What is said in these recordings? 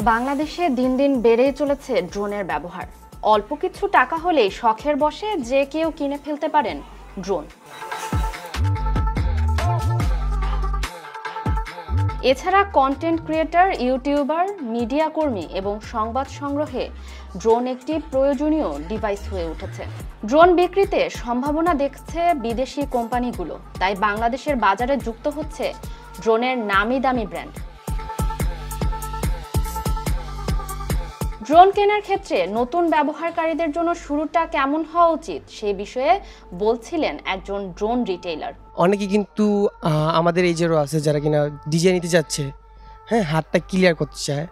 বাংলাদেশে দিন দিন বেড়েই চলেছে ড্রোনের ব্যবহার। অল্প কিছু টাকা হলেই শখের বশে যে কেউ কিনে ফেলতে পারেন ড্রোন। এছাড়া কন্টেন্ট ক্রিয়েটর, ইউটিউবার, মিডিয়া কর্মী এবং সংবাদ সংগ্রহে ড্রোন একটি প্রয়োজনীয় ডিভাইস হয়ে উঠেছে। ড্রোন বিক্রিতে সম্ভাবনা দেখছে বিদেশি কোম্পানিগুলো, তাই বাংলাদেশের বাজারে যুক্ত হচ্ছে ড্রোনের নামি দামি ব্র্যান্ড। ড্রোন কেনার ক্ষেত্রে নতুন ব্যবহারকারীদের জন্য শুরুটা কেমন হওয়া উচিত সেই বিষয়ে বলছিলেন একজন ড্রোন রিটেইলার। অনেকে কিন্তু আমাদের এই যেরও আছে যারা কিনা ডিজাইন নিতে যাচ্ছে, হ্যাঁ, হাতটা ক্লিয়ার করতে চায়,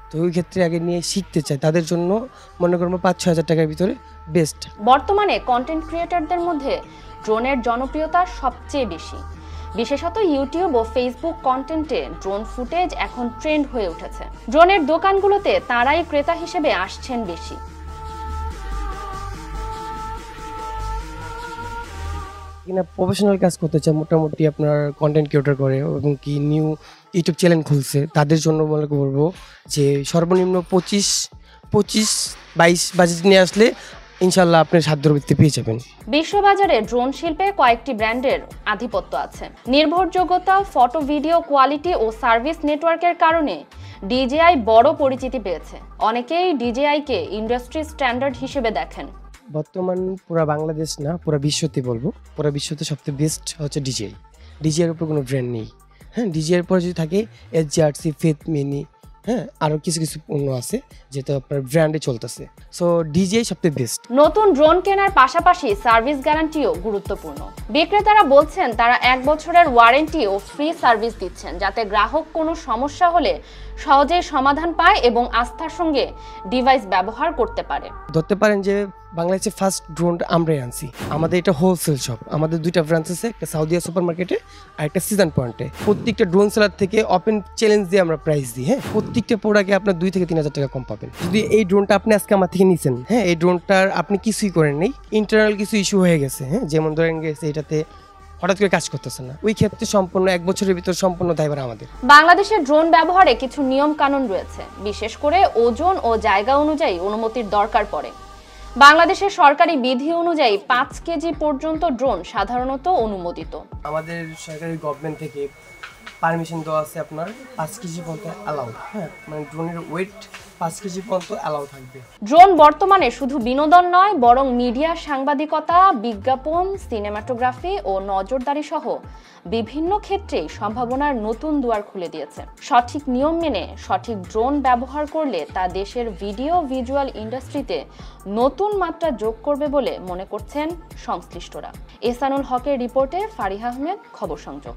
তো ওই ক্ষেত্রে আগে নিয়ে শিখতে চায়, তাদের জন্য মনে করবো 5-6 হাজার টাকার ভিতরে বেস্ট। বর্তমানে কন্টেন্ট ক্রিয়েটরদের মধ্যে ড্রোনের জনপ্রিয়তা সবচেয়ে বেশি। বিশেষত ইউটিউব ও ফেসবুক কন্টেন্টে ড্রোন ফুটেজ এখন ট্রেন্ড হয়ে উঠেছে। ড্রোনের দোকানগুলোতে তারাই ক্রেতা হিসেবে আসছেন বেশি। কিনা প্রফেশনাল কাজ করতে চায়, মোটামুটি আপনার কন্টেন্ট ক্রিয়েটর করে এবং কি নিউ ইউটিউব চ্যানেল খুলছে, তাদের জন্য মনে করবো যে সর্বনিম্ন 25-22 বাজেট নিয়ে আসলে ইনশাল্লাহ আপনার সাধ্যের ভিত্তিতে পেয়ে যাবেন। বিশ্ববাজারে ড্রোন শিল্পে কয়েকটি ব্র্যান্ডের আধিপত্য আছে। নির্ভরযোগ্যতা, ফটো ভিডিও কোয়ালিটি ও সার্ভিস নেটওয়ার্কের কারণে ডিজেআই বড় পরিচিতি পেয়েছে। অনেকেই ডিজেআইকে ইন্ডাস্ট্রি স্ট্যান্ডার্ড হিসেবে দেখেন। বর্তমান পুরা বাংলাদেশ না, পুরা বিশ্বতে বলবো, পুরা বিশ্বতে সবথেকে বেস্ট হচ্ছে ডিজেআই। ডিজেআইয়ের উপর কোনো ব্র্যান্ড নেই। হ্যাঁ, ডিজেআইয়ের পরে যদি থাকে SGRC, ফেথ মিনি, হ্যাঁ, আরও কিছু পণ্য আছে যেটা আপনার ব্র্যান্ডে চলতেছে। সো ডিজেআই সবথেকে বেস্ট। নতুন ড্রোন কেনার পাশাপাশি সার্ভিস গ্যারান্টিও গুরুত্বপূর্ণ। বিক্রেতারা বলছেন তারা 1 বছরের ওয়ারেন্টি ও ফ্রি সার্ভিস দিচ্ছেন, যাতে গ্রাহক কোনো সমস্যা হলে সহজেই সমাধান পায় এবং আস্থার সঙ্গে ডিভাইস ব্যবহার করতে পারে। ধরতে পারেন যে বাংলাদেশে ফার্স্ট ড্রোনটা আমরাই আনছি। আমাদের এটা হোলসেল শপ, আমাদের 2টা ব্রাঞ্চ আছে, একটা সাউদিয়া সুপার মার্কেটে আর একটা সিজন পয়েন্টে। প্রত্যেকটা ড্রোন সেলার থেকে ওপেন চ্যালেঞ্জ দিয়ে আমরা প্রাইস দিই। হ্যাঁ, প্রত্যেকটা প্রোডাক্টে আপনার 2 থেকে 3 হাজার টাকা কম পাবেন। যদি এই ড্রোনটা আপনি আজকে আমার থেকে নিছেন, হ্যাঁ, এই ড্রোনটার আপনি কিছুই করেন নেই, ইন্টারনাল কিছু ইস্যু হয়ে গেছে, হ্যাঁ, যেমন ধরেন গেছে এটাতে হঠাৎ করে কাজ করতেছে না, ওই ক্ষেত্রে সম্পূর্ণ 1 বছরের ভিতর সম্পূর্ণ দায়ভার আমাদের। বাংলাদেশে ড্রোন ব্যবহারে কিছু নিয়ম কানুন রয়েছে, বিশেষ করে ওজন ও জায়গা অনুযায়ী অনুমতির দরকার পড়ে। বাংলাদেশের সরকারি বিধি অনুযায়ী 5 কেজি পর্যন্ত ড্রোন সাধারণত অনুমোদিত। আমাদের সরকারি গভর্নমেন্ট থেকে পারমিশন দেওয়া আছে আপনার 5 কেজি পর্যন্ত অ্যালাউ। হ্যাঁ, মানে ড্রোনের ওয়েট 5 কেজি পর্যন্ত অ্যালাউ থাকবে। ড্রোন বর্তমানে শুধু বিনোদন নয়, বরং মিডিয়া, সাংবাদিকতা, বিজ্ঞাপন, সিনেমাটোগ্রাফি ও নজরদারি সহ বিভিন্ন ক্ষেত্রেই সম্ভাবনার নতুন দুয়ার খুলে দিয়েছে। সঠিক নিয়ম মেনে সঠিক ড্রোন ব্যবহার করলে তা দেশের ভিডিও ভিজুয়াল ইন্ডাস্ট্রিতে নতুন মাত্রা যোগ করবে বলে মনে করছেন সংশ্লিষ্টরা। এহসানুল হকের রিপোর্টে ফারিহা আহমেদ, খবর সংযোগ।